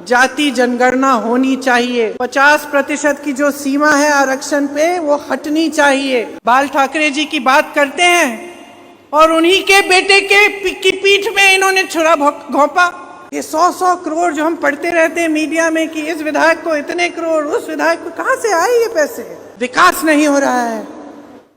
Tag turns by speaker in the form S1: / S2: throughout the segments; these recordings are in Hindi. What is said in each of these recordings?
S1: जाति जनगणना होनी चाहिए। 50% की जो सीमा है आरक्षण पे वो हटनी चाहिए। बाल ठाकरे जी की बात करते हैं और उन्हीं के बेटे की पीठ में इन्होंने छुरा घोंपा। ये 100 करोड़ जो हम पढ़ते रहते हैं मीडिया में कि इस विधायक को इतने करोड़, उस विधायक को, कहां से आए ये पैसे? विकास नहीं हो रहा है,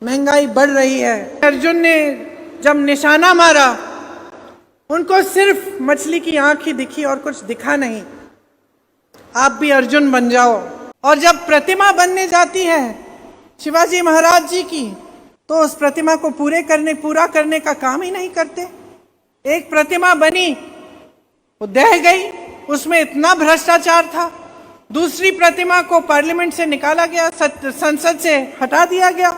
S1: महंगाई बढ़ रही है। अर्जुन ने जब निशाना मारा उनको सिर्फ मछली की आंख ही दिखी और कुछ दिखा नहीं। आप भी अर्जुन बन जाओ। और जब प्रतिमा बनने जाती है शिवाजी महाराज जी की, तो उस प्रतिमा को पूरा करने का काम ही नहीं करते। एक प्रतिमा बनी, वो दह गई, उसमें इतना भ्रष्टाचार था। दूसरी प्रतिमा को पार्लियामेंट से निकाला गया, संसद से हटा दिया गया।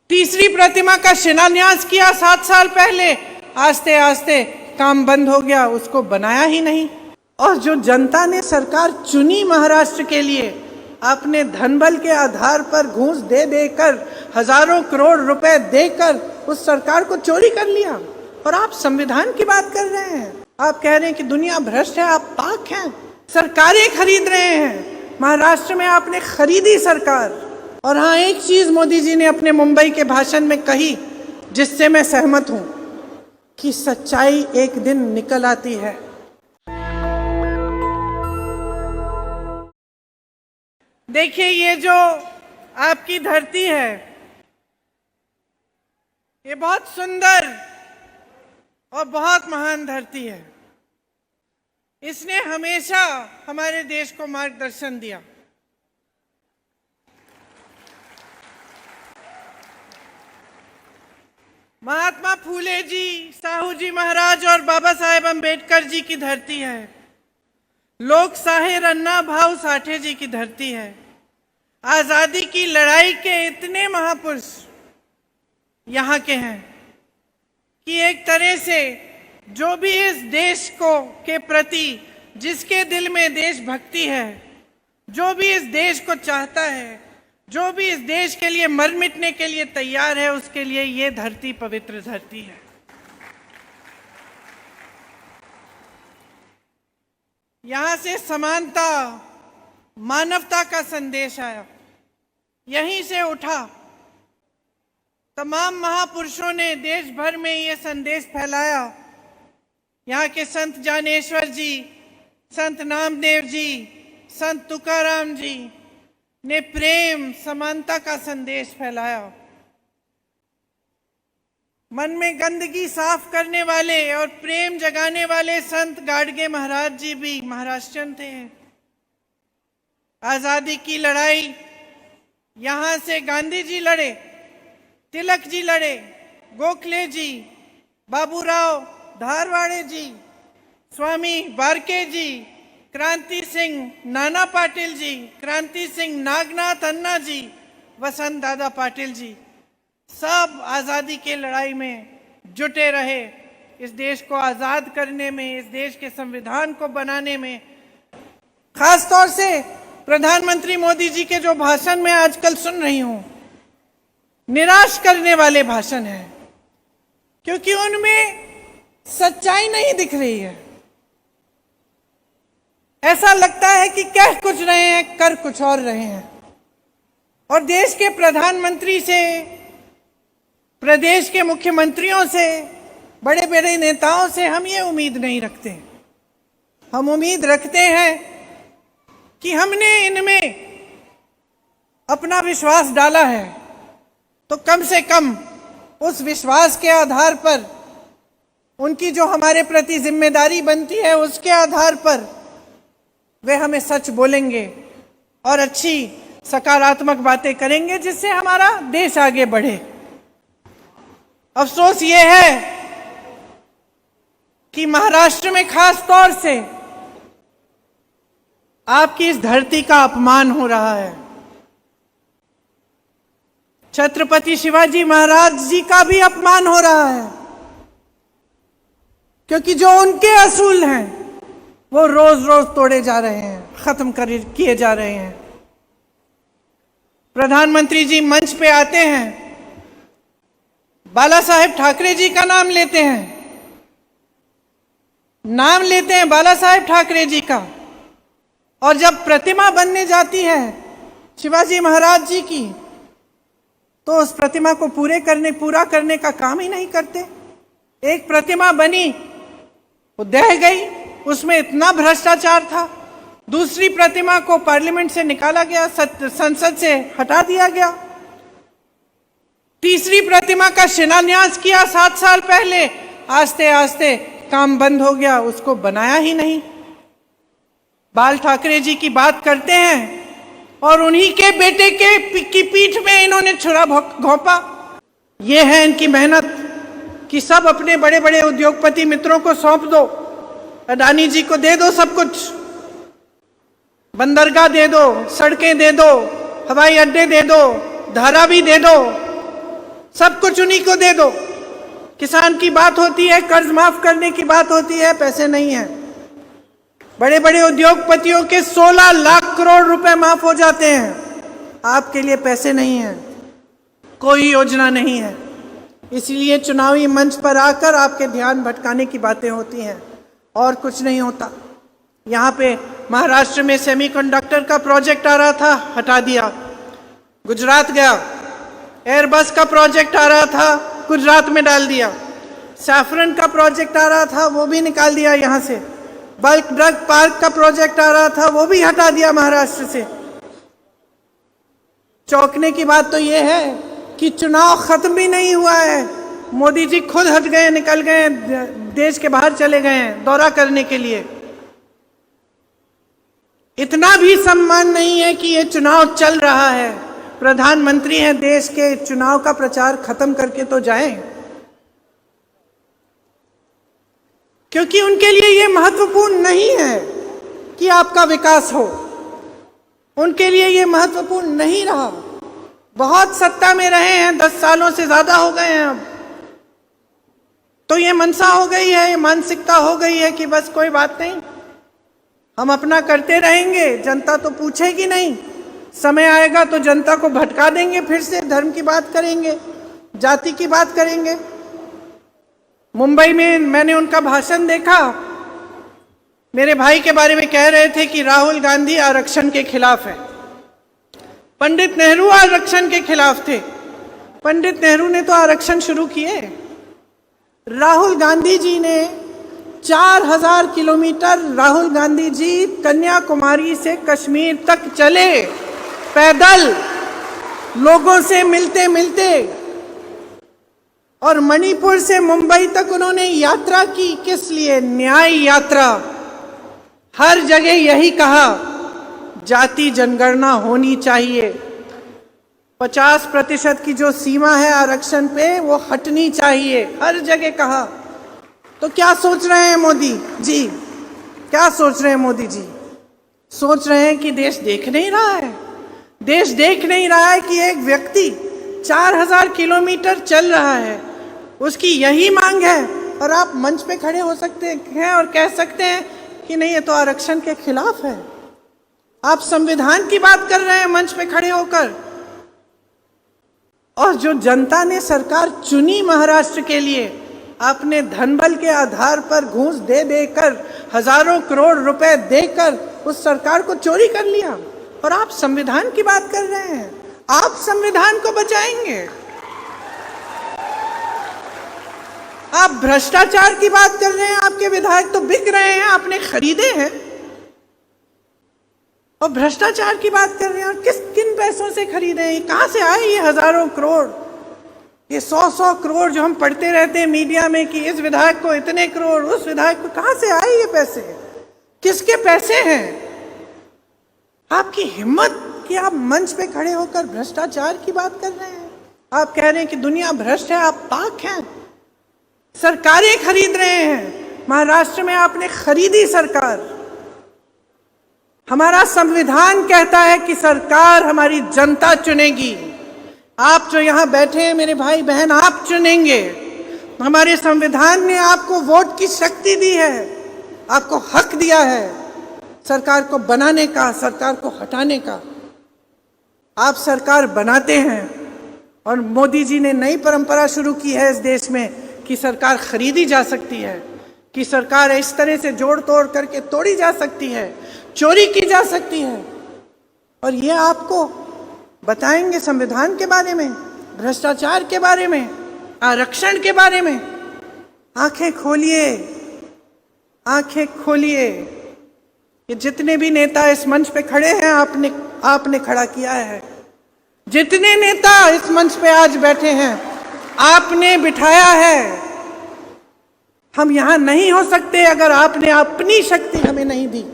S1: तीसरी प्रतिमा का शिलान्यास किया 7 साल पहले, आस्ते आस्ते काम बंद हो गया, उसको बनाया ही नहीं। और जो जनता ने सरकार चुनी महाराष्ट्र के लिए, आपने धनबल के आधार पर घूस दे देकर, हजारों करोड़ रुपए देकर उस सरकार को चोरी कर लिया। और आप संविधान की बात कर रहे हैं, आप कह रहे हैं कि दुनिया भ्रष्ट है, आप पाक हैं। सरकारें खरीद रहे हैं, महाराष्ट्र में आपने खरीदी सरकार। और हाँ, एक चीज मोदी जी ने अपने मुंबई के भाषण में कही जिससे मैं सहमत हूं, कि सच्चाई एक दिन निकल आती है। देखिए, ये जो आपकी धरती है, ये बहुत सुंदर और बहुत महान धरती है। इसने हमेशा हमारे देश को मार्गदर्शन दिया। महात्मा फूले जी, साहू जी महाराज और बाबा साहेब अम्बेडकर जी की धरती है। लोक साहेब अन्ना भाऊ साठे जी की धरती है। आजादी की लड़ाई के इतने महापुरुष यहाँ के हैं कि एक तरह से जो भी इस देश को के प्रति, जिसके दिल में देशभक्ति है, जो भी इस देश को चाहता है, जो भी इस देश के लिए मर मिटने के लिए तैयार है, उसके लिए ये धरती पवित्र धरती है। यहाँ से समानता, मानवता का संदेश आया, यहीं से उठा। तमाम महापुरुषों ने देश भर में ये संदेश फैलाया। यहाँ के संत ज्ञानेश्वर जी, संत नामदेव जी, संत तुकाराम जी ने प्रेम, समानता का संदेश फैलाया। मन में गंदगी साफ करने वाले और प्रेम जगाने वाले संत गाडगे महाराज जी भी महाराष्ट्रियन थे। आजादी की लड़ाई यहाँ से गांधी जी लड़े, तिलक जी लड़े, गोखले जी, बाबूराव धारवाड़े जी, स्वामी बारके जी, क्रांति सिंह नाना पाटिल जी, क्रांति सिंह नागनाथ अन्ना जी, वसंत दादा पाटिल जी, सब आज़ादी के लड़ाई में जुटे रहे। इस देश को आज़ाद करने में, इस देश के संविधान को बनाने में। खास तौर से प्रधानमंत्री मोदी जी के जो भाषण मैं आजकल सुन रही हूं, निराश करने वाले भाषण हैं, क्योंकि उनमें सच्चाई नहीं दिख रही है। ऐसा लगता है कि कह कुछ रहे हैं, कर कुछ और रहे हैं। और देश के प्रधानमंत्री से, प्रदेश के मुख्यमंत्रियों से, बड़े बड़े नेताओं से हम ये उम्मीद नहीं रखते। हम उम्मीद रखते हैं कि हमने इनमें अपना विश्वास डाला है, तो कम से कम उस विश्वास के आधार पर, उनकी जो हमारे प्रति जिम्मेदारी बनती है, उसके आधार पर वे हमें सच बोलेंगे और अच्छी सकारात्मक बातें करेंगे, जिससे हमारा देश आगे बढ़े। अफसोस ये है कि महाराष्ट्र में खास तौर से आपकी इस धरती का अपमान हो रहा है। छत्रपति शिवाजी महाराज जी का भी अपमान हो रहा है, क्योंकि जो उनके असूल हैं वो रोज रोज तोड़े जा रहे हैं, खत्म किए जा रहे हैं। प्रधानमंत्री जी मंच पे आते हैं, बाला साहेब ठाकरे जी का नाम लेते हैं, बाला साहेब ठाकरे जी का, और जब प्रतिमा बनने जाती है शिवाजी महाराज जी की, तो उस प्रतिमा को पूरा करने का काम ही नहीं करते। एक प्रतिमा बनी, वो ढह गई, उसमें इतना भ्रष्टाचार था। दूसरी प्रतिमा को पार्लियामेंट से निकाला गया, संसद से हटा दिया गया। तीसरी प्रतिमा का शिलान्यास किया 7 साल पहले, आस्ते आस्ते काम बंद हो गया, उसको बनाया ही नहीं। बाल ठाकरे जी की बात करते हैं और उन्हीं के बेटे की पीठ में इन्होंने छुरा घोंपा। ये है इनकी मेहनत कि सब अपने बड़े बड़े उद्योगपति मित्रों को सौंप दो, अडानी जी को दे दो सब कुछ, बंदरगाह दे दो, सड़कें दे दो, हवाई अड्डे दे दो, धारावी दे दो, सब कुछ उन्हीं को दे दो। किसान की बात होती है, कर्ज माफ करने की बात होती है, पैसे नहीं है। बड़े बड़े उद्योगपतियों के 16 लाख करोड़ रुपए माफ हो जाते हैं, आपके लिए पैसे नहीं है, कोई योजना नहीं है। इसलिए चुनावी मंच पर आकर आपके ध्यान भटकाने की बातें होती हैं और कुछ नहीं होता। यहाँ पे महाराष्ट्र में सेमीकंडक्टर का प्रोजेक्ट आ रहा था, हटा दिया, गुजरात गया। एयरबस का प्रोजेक्ट आ रहा था, गुजरात में डाल दिया। सैफरन का प्रोजेक्ट आ रहा था, वो भी निकाल दिया यहाँ से। बल्क ड्रग पार्क का प्रोजेक्ट आ रहा था, वो भी हटा दिया महाराष्ट्र से। चौंकने की बात तो ये है कि चुनाव खत्म भी नहीं हुआ है, मोदी जी खुद हट गए, निकल गए, देश के बाहर चले गए हैं दौरा करने के लिए। इतना भी सम्मान नहीं है कि ये चुनाव चल रहा है, प्रधानमंत्री हैं देश के, चुनाव का प्रचार खत्म करके तो जाएं, क्योंकि उनके लिए ये महत्वपूर्ण नहीं है कि आपका विकास हो। उनके लिए ये महत्वपूर्ण नहीं रहा। बहुत सत्ता में रहे हैं, 10 सालों से ज्यादा हो गए हैं अब, तो ये मनसा हो गई है, ये मानसिकता हो गई है कि बस कोई बात नहीं, हम अपना करते रहेंगे, जनता तो पूछेगी नहीं। समय आएगा तो जनता को भटका देंगे, फिर से धर्म की बात करेंगे, जाति की बात करेंगे। मुंबई में मैंने उनका भाषण देखा, मेरे भाई के बारे में कह रहे थे कि राहुल गांधी आरक्षण के खिलाफ है, पंडित नेहरू आरक्षण के खिलाफ थे। पंडित नेहरू ने तो आरक्षण शुरू किए। राहुल गांधी जी ने 4000 किलोमीटर राहुल गांधी जी कन्याकुमारी से कश्मीर तक चले पैदल, लोगों से मिलते मिलते, और मणिपुर से मुंबई तक उन्होंने यात्रा की। किस लिए? न्याय यात्रा। हर जगह यही कहा, जाति जनगणना होनी चाहिए, 50% की जो सीमा है आरक्षण पे वो हटनी चाहिए, हर जगह कहा। तो क्या सोच रहे हैं मोदी जी? क्या सोच रहे हैं मोदी जी? सोच रहे हैं कि देश देख नहीं रहा है। देश देख नहीं रहा है कि एक व्यक्ति 4000 किलोमीटर चल रहा है, उसकी यही मांग है, और आप मंच पे खड़े हो सकते हैं और कह सकते हैं कि नहीं, ये तो आरक्षण के खिलाफ है। आप संविधान की बात कर रहे हैं मंच पे खड़े होकर। और जो जनता ने सरकार चुनी महाराष्ट्र के लिए, आपने धनबल के आधार पर घूस दे देकर, हजारों करोड़ रुपए देकर उस सरकार को चोरी कर लिया, और आप संविधान की बात कर रहे हैं। आप संविधान को बचाएंगे? आप भ्रष्टाचार की बात कर रहे हैं, आपके विधायक तो बिक रहे हैं, आपने खरीदे हैं, और भ्रष्टाचार की बात कर रहे हैं। और किन पैसों से खरीदे हैं? कहां से आए ये हजारों करोड़, ये 100 करोड़ जो हम पढ़ते रहते हैं मीडिया में कि इस विधायक को इतने करोड़, उस विधायक को, कहां से आए ये पैसे? किसके पैसे हैं? आपकी हिम्मत कि आप मंच पे खड़े होकर भ्रष्टाचार की बात कर रहे हैं। आप कह रहे हैं कि दुनिया भ्रष्ट है, आप पाक हैं। सरकारें खरीद रहे हैं। महाराष्ट्र में आपने खरीदी सरकार। हमारा संविधान कहता है कि सरकार हमारी जनता चुनेगी। आप जो यहां बैठे हैं मेरे भाई बहन, आप चुनेंगे। हमारे संविधान ने आपको वोट की शक्ति दी है, आपको हक दिया है सरकार को बनाने का, सरकार को हटाने का। आप सरकार बनाते हैं, और मोदी जी ने नई परंपरा शुरू की है इस देश में कि सरकार खरीदी जा सकती है, कि सरकार इस तरह से जोड़ तोड़ करके तोड़ी जा सकती है। चोरी की जा सकती है। और ये आपको बताएंगे संविधान के बारे में, भ्रष्टाचार के बारे में, आरक्षण के बारे में। आंखें खोलिए, आंखें खोलिए। ये जितने भी नेता इस मंच पे खड़े हैं, आपने खड़ा किया है। जितने नेता इस मंच पे आज बैठे हैं, आपने बिठाया है। हम यहां नहीं हो सकते अगर आपने अपनी शक्ति हमें नहीं दी।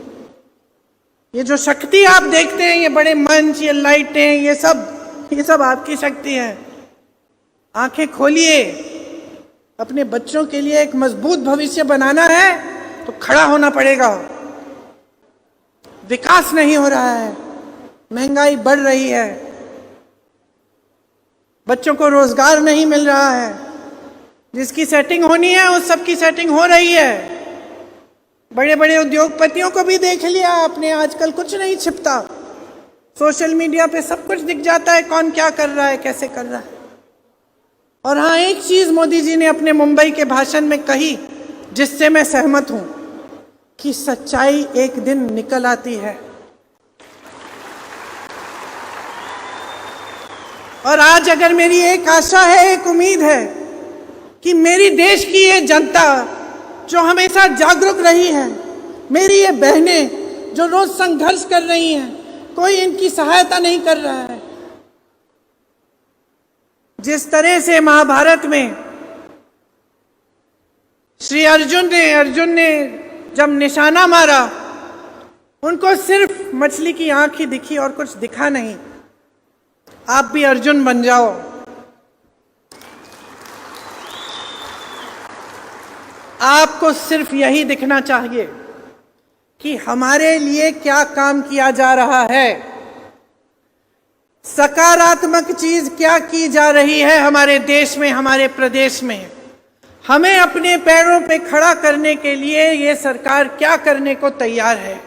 S1: ये जो शक्ति आप देखते हैं, ये बड़े मंच, ये लाइटें, ये सब आपकी शक्ति है। आंखें खोलिए। अपने बच्चों के लिए एक मजबूत भविष्य बनाना है तो खड़ा होना पड़ेगा। विकास नहीं हो रहा है, महंगाई बढ़ रही है, बच्चों को रोजगार नहीं मिल रहा है। जिसकी सेटिंग होनी है उस सब की सेटिंग हो रही है। बड़े बड़े उद्योगपतियों को भी देख लिया आपने, आजकल कुछ नहीं छिपता। सोशल मीडिया पे सब कुछ दिख जाता है, कौन क्या कर रहा है, कैसे कर रहा है। और हाँ, एक चीज मोदी जी ने अपने मुंबई के भाषण में कही जिससे मैं सहमत हूं, कि सच्चाई एक दिन निकल आती है। और आज अगर मेरी एक आशा है, एक उम्मीद है कि मेरी देश की ये जनता जो हमेशा जागरूक रही है, मेरी ये बहनें जो रोज संघर्ष कर रही हैं, कोई इनकी सहायता नहीं कर रहा है। जिस तरह से महाभारत में श्री अर्जुन ने जब निशाना मारा, उनको सिर्फ मछली की आंख ही दिखी और कुछ दिखा नहीं। आप भी अर्जुन बन जाओ। आपको सिर्फ यही दिखना चाहिए कि हमारे लिए क्या काम किया जा रहा है, सकारात्मक चीज क्या की जा रही है हमारे देश में, हमारे प्रदेश में। हमें अपने पैरों पे खड़ा करने के लिए ये सरकार क्या करने को तैयार है।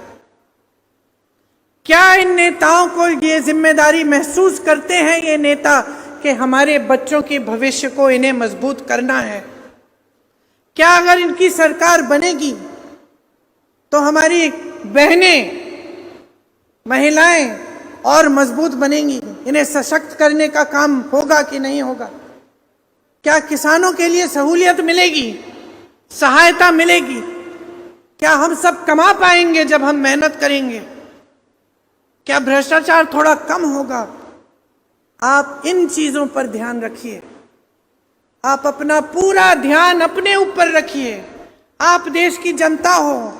S1: क्या इन नेताओं को ये जिम्मेदारी महसूस करते हैं ये नेता कि हमारे बच्चों के भविष्य को इन्हें मजबूत करना है। क्या अगर इनकी सरकार बनेगी तो हमारी बहनें, महिलाएं और मजबूत बनेंगी, इन्हें सशक्त करने का काम होगा कि नहीं होगा। क्या किसानों के लिए सहूलियत मिलेगी, सहायता मिलेगी। क्या हम सब कमा पाएंगे जब हम मेहनत करेंगे। क्या भ्रष्टाचार थोड़ा कम होगा। आप इन चीजों पर ध्यान रखिए। आप अपना पूरा ध्यान अपने ऊपर रखिए। आप देश की जनता हो,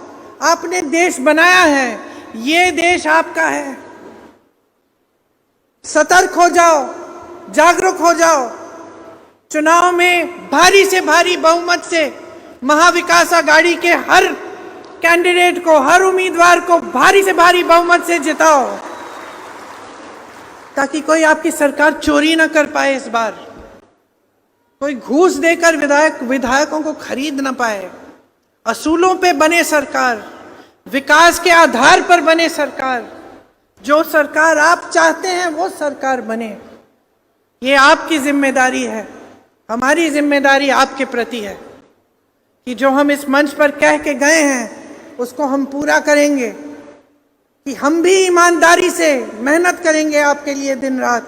S1: आपने देश बनाया है, ये देश आपका है। सतर्क हो जाओ, जागरूक हो जाओ। चुनाव में भारी से भारी बहुमत से महाविकास आघाड़ी के हर कैंडिडेट को, हर उम्मीदवार को भारी से भारी बहुमत से जिताओ, ताकि कोई आपकी सरकार चोरी ना कर पाए। इस बार कोई घूस देकर विधायकों को खरीद ना पाए। असूलों पे बने सरकार, विकास के आधार पर बने सरकार। जो सरकार आप चाहते हैं वो सरकार बने। ये आपकी जिम्मेदारी है, हमारी जिम्मेदारी आपके प्रति है कि जो हम इस मंच पर कह के गए हैं उसको हम पूरा करेंगे, कि हम भी ईमानदारी से मेहनत करेंगे आपके लिए दिन रात,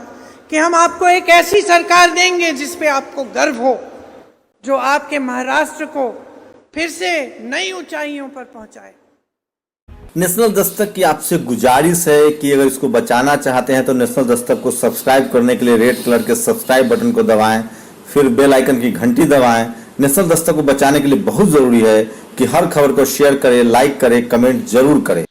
S1: कि हम आपको एक ऐसी सरकार देंगे जिस पे आपको गर्व हो, जो आपके महाराष्ट्र को फिर से नई ऊंचाइयों पर पहुंचाए।
S2: नेशनल दस्तक की आपसे गुजारिश है कि अगर इसको बचाना चाहते हैं तो नेशनल दस्तक को सब्सक्राइब करने के लिए रेड कलर के सब्सक्राइब बटन को दबाएं, फिर बेल आइकन की घंटी दबाएं। नेशनल दस्तक को बचाने के लिए बहुत जरूरी है कि हर खबर को शेयर करें, लाइक करें, कमेंट जरूर करें।